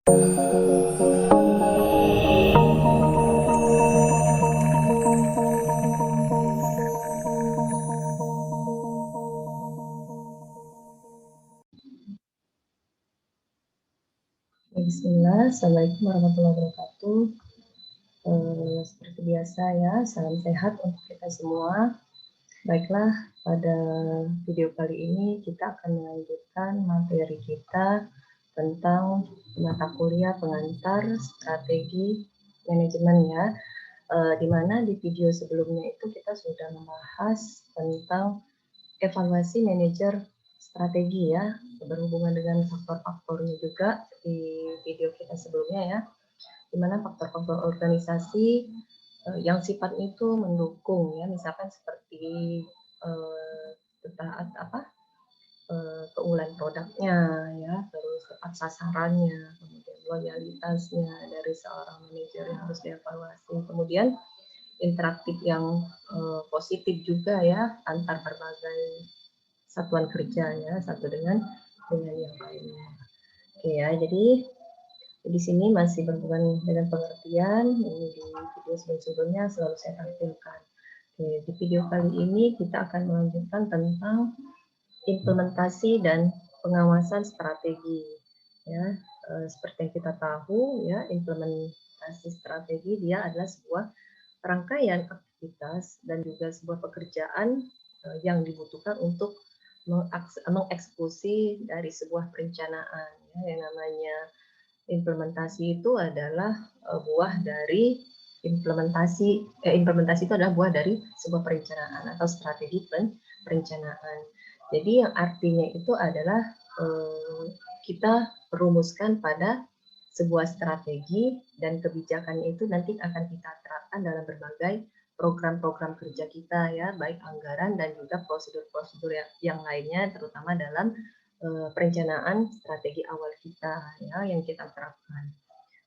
Bismillah, Assalamualaikum warahmatullahi wabarakatuh. Seperti biasa ya, salam sehat untuk kita semua. Baiklah, pada video kali ini kita akan melanjutkan materi kita tentang mata kuliah pengantar strategi manajemen ya. Di mana di video sebelumnya itu kita sudah membahas tentang evaluasi manajer strategi ya, berhubungan dengan faktor-faktornya juga di video kita sebelumnya ya, di mana faktor-faktor organisasi yang sifatnya itu mendukung ya, misalkan seperti keunggulan produknya ya, terus tepat sasarannya, kemudian loyalitasnya dari seorang manajer yang harus dievaluasi, kemudian interaktif yang positif juga ya antar berbagai satuan kerja ya, satu dengan yang lainnya. Oke ya, jadi di sini masih berhubungan dengan pengertian, ini di video sebelumnya selalu saya tampilkan. Oke, di video kali ini kita akan melanjutkan tentang implementasi dan pengawasan strategi ya. Seperti yang kita tahu ya, implementasi strategi dia adalah sebuah rangkaian aktivitas dan juga sebuah pekerjaan yang dibutuhkan untuk mengeksekusi dari sebuah perencanaan ya. Yang namanya implementasi itu adalah buah dari implementasi itu adalah buah dari sebuah perencanaan atau strategi perencanaan. Jadi yang artinya itu adalah kita rumuskan pada sebuah strategi dan kebijakannya itu nanti akan kita terapkan dalam berbagai program-program kerja kita ya, baik anggaran dan juga prosedur-prosedur yang lainnya, terutama dalam perencanaan strategi awal kita ya yang kita terapkan.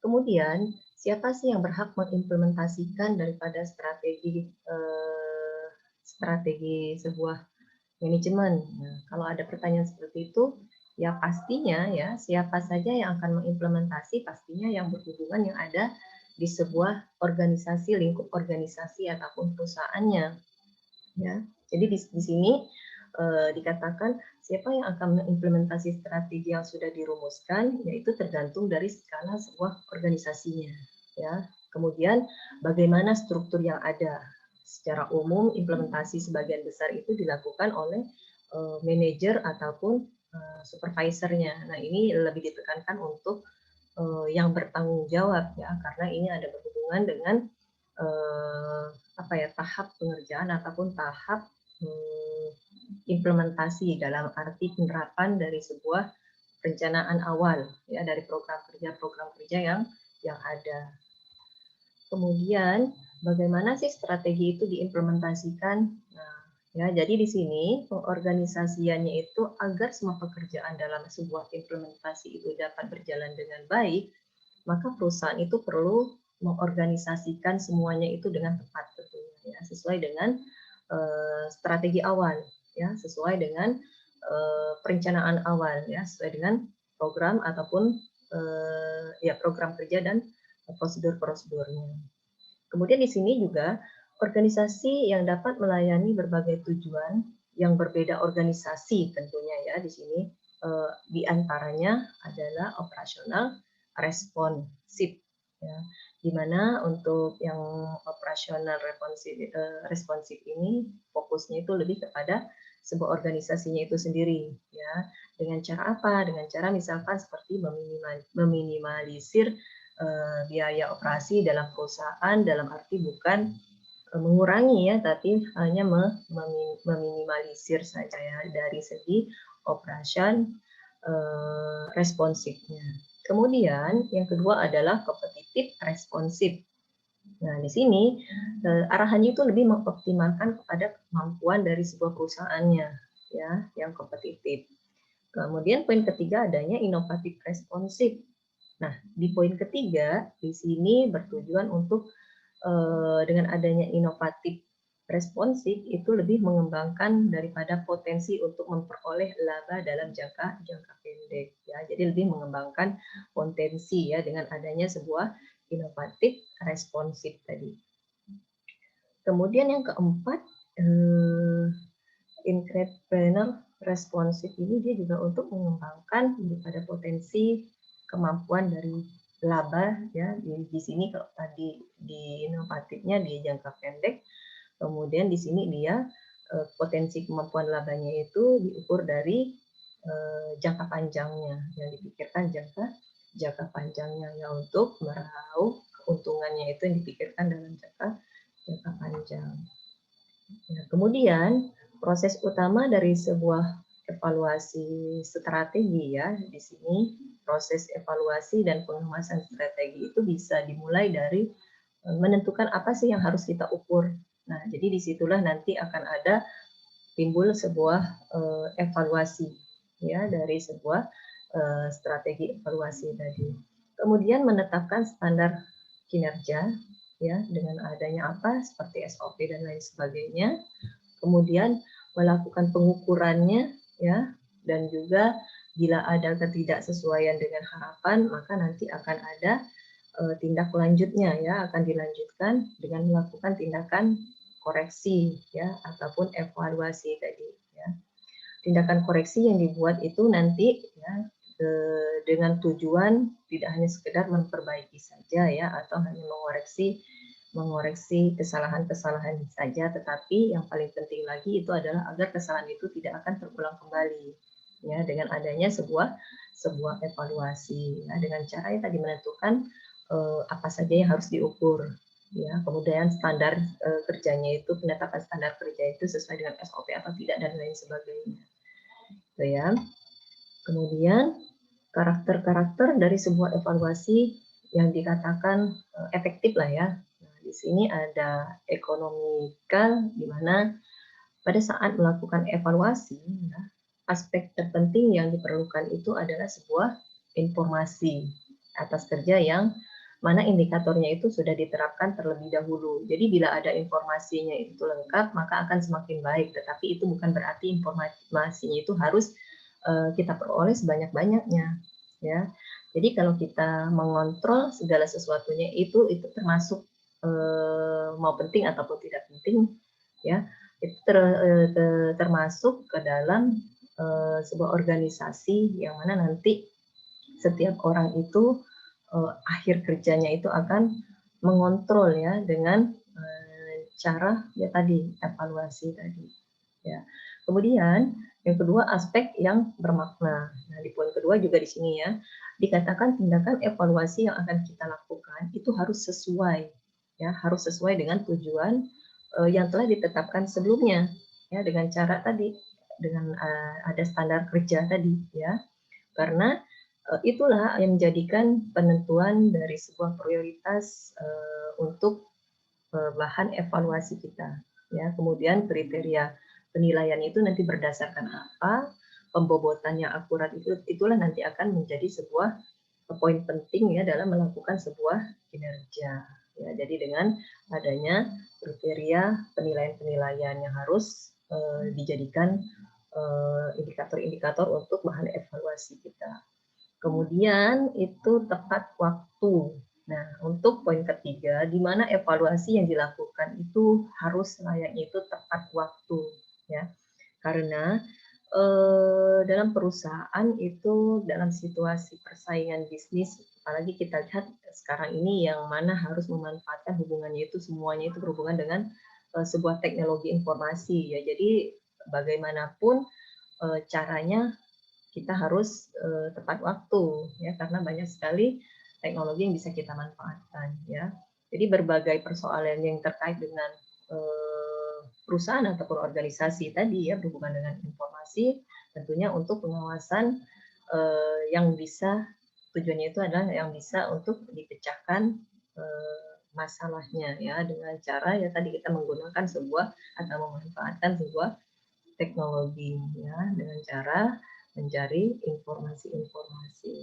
Kemudian siapa sih yang berhak mengimplementasikan daripada strategi sebuah manajemen? Nah, kalau ada pertanyaan seperti itu, ya pastinya ya siapa saja yang akan mengimplementasi, pastinya yang berhubungan yang ada di sebuah organisasi, lingkup organisasi ataupun perusahaannya. Ya, jadi di sini dikatakan siapa yang akan mengimplementasi strategi yang sudah dirumuskan, yaitu tergantung dari skala sebuah organisasinya. Ya, kemudian bagaimana struktur yang ada. Secara umum implementasi sebagian besar itu dilakukan oleh manajer ataupun supervisornya. Nah, ini lebih ditekankan untuk yang bertanggung jawab ya, karena ini ada berhubungan dengan tahap pengerjaan ataupun tahap implementasi dalam arti penerapan dari sebuah perencanaan awal ya, dari program kerja yang ada. Kemudian bagaimana sih strategi itu diimplementasikan? Nah, ya, jadi di sini pengorganisasiannya itu agar semua pekerjaan dalam sebuah implementasi itu dapat berjalan dengan baik, maka perusahaan itu perlu mengorganisasikan semuanya itu dengan tepat tentunya ya, sesuai dengan strategi awal ya, sesuai dengan perencanaan awal ya, sesuai dengan program ataupun program kerja dan prosedur-prosedurnya. Kemudian di sini juga organisasi yang dapat melayani berbagai tujuan yang berbeda organisasi tentunya ya, di sini di antaranya adalah operasional responsif ya, di mana untuk yang operasional responsif ini fokusnya itu lebih kepada sebuah organisasinya itu sendiri ya, dengan cara apa? Dengan cara misalkan seperti meminimalisir biaya operasi dalam perusahaan, dalam arti bukan mengurangi ya, tapi hanya meminimalisir saja ya dari segi operation responsifnya. Kemudian yang kedua adalah kompetitif responsif. Nah, di sini arahannya itu lebih mengoptimalkan kepada kemampuan dari sebuah perusahaannya ya, yang kompetitif. Kemudian poin ketiga adanya inovatif responsif. Nah, di poin ketiga di sini bertujuan untuk dengan adanya inovatif responsif itu lebih mengembangkan daripada potensi untuk memperoleh laba dalam jangka pendek ya. Jadi lebih mengembangkan potensi ya dengan adanya sebuah inovatif responsif tadi. Kemudian yang keempat, entrepreneur responsif ini dia juga untuk mengembangkan daripada potensi kemampuan dari laba ya. Di sini kalau tadi di inovatifnya di jangka pendek, kemudian di sini dia potensi kemampuan labanya itu diukur dari jangka panjangnya, yang dipikirkan jangka panjangnya ya, untuk meraup keuntungannya itu yang dipikirkan dalam jangka panjang. Ya, kemudian proses utama dari sebuah evaluasi strategi ya, di sini proses evaluasi dan pengemasan strategi itu bisa dimulai dari menentukan apa sih yang harus kita ukur. Nah, jadi disitulah nanti akan ada timbul sebuah evaluasi ya dari sebuah strategi evaluasi tadi. Kemudian menetapkan standar kinerja ya dengan adanya apa seperti SOP dan lain sebagainya. Kemudian melakukan pengukurannya ya, dan juga bila ada ketidaksesuaian dengan harapan maka nanti akan ada tindak lanjutnya ya, akan dilanjutkan dengan melakukan tindakan koreksi ya ataupun evaluasi tadi ya. Tindakan koreksi yang dibuat itu nanti ya dengan tujuan tidak hanya sekedar memperbaiki saja ya atau hanya mengoreksi kesalahan-kesalahan saja, tetapi yang paling penting lagi itu adalah agar kesalahan itu tidak akan terulang kembali ya dengan adanya sebuah evaluasi ya, dengan cara yang tadi menentukan apa saja yang harus diukur ya, kemudian standar kerjanya itu, penetapan standar kerja itu sesuai dengan SOP atau tidak dan lain sebagainya gitu ya. Kemudian karakter-karakter dari sebuah evaluasi yang dikatakan efektif lah ya. Nah, di sini ada ekonomikal, di mana pada saat melakukan evaluasi, ya, aspek terpenting yang diperlukan itu adalah sebuah informasi atas kerja yang mana indikatornya itu sudah diterapkan terlebih dahulu. Jadi bila ada informasinya itu lengkap, maka akan semakin baik. Tetapi itu bukan berarti informasinya itu harus kita peroleh sebanyak-banyaknya. Ya, jadi kalau kita mengontrol segala sesuatunya itu termasuk mau penting ataupun tidak penting, ya itu termasuk ke dalam sebuah organisasi yang mana nanti setiap orang itu akhir kerjanya itu akan mengontrol ya dengan cara ya tadi evaluasi tadi ya. Kemudian yang kedua aspek yang bermakna. Nah, di poin kedua juga di sini ya dikatakan tindakan evaluasi yang akan kita lakukan itu harus sesuai ya, harus sesuai dengan tujuan yang telah ditetapkan sebelumnya ya, dengan cara tadi dengan ada standar kerja tadi ya, karena itulah yang menjadikan penentuan dari sebuah prioritas untuk bahan evaluasi kita ya. Kemudian kriteria penilaian itu nanti berdasarkan apa, pembobotannya akurat, itulah nanti akan menjadi sebuah poin penting ya dalam melakukan sebuah kinerja ya. Jadi dengan adanya kriteria penilaian-penilaian yang harus dijadikan indikator-indikator untuk bahan evaluasi kita. Kemudian itu tepat waktu. Nah, untuk poin ketiga, di mana evaluasi yang dilakukan itu harus layaknya itu tepat waktu, ya. Karena dalam perusahaan itu dalam situasi persaingan bisnis, apalagi kita lihat sekarang ini yang mana harus memanfaatkan hubungannya itu semuanya itu berhubungan dengan sebuah teknologi informasi, ya. Jadi bagaimanapun caranya kita harus tepat waktu ya, karena banyak sekali teknologi yang bisa kita manfaatkan ya. Jadi berbagai persoalan yang terkait dengan perusahaan ataupun organisasi tadi ya berhubungan dengan informasi, tentunya untuk pengawasan yang bisa tujuannya itu adalah yang bisa untuk dipecahkan masalahnya ya, dengan cara ya tadi kita menggunakan sebuah atau memanfaatkan sebuah teknologi ya, dengan cara mencari informasi-informasi.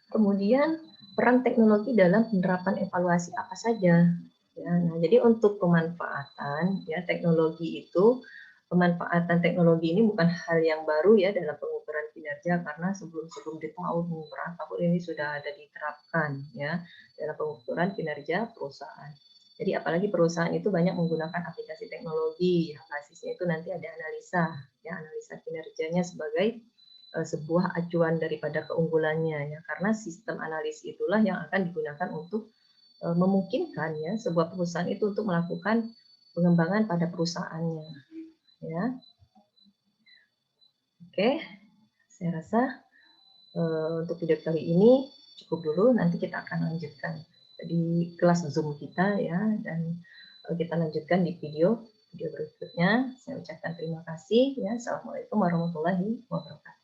Kemudian peran teknologi dalam penerapan evaluasi apa saja Ya, nah, jadi untuk pemanfaatan ya pemanfaatan teknologi ini bukan hal yang baru ya dalam pengukuran kinerja karena sebelum di tahun berapapun ini sudah ada diterapkan ya dalam pengukuran kinerja perusahaan. Jadi apalagi perusahaan itu banyak menggunakan aplikasi teknologi, basisnya itu nanti ada analisa, ya analisa kinerjanya sebagai sebuah acuan daripada keunggulannya ya karena sistem analisis itulah yang akan digunakan untuk memungkinkan ya sebuah perusahaan itu untuk melakukan pengembangan pada perusahaannya ya. Oke, saya rasa untuk video kali ini cukup dulu, nanti kita akan lanjutkan di kelas Zoom kita ya dan kita lanjutkan di video berikutnya. Saya ucapkan terima kasih ya. Assalamualaikum warahmatullahi wabarakatuh.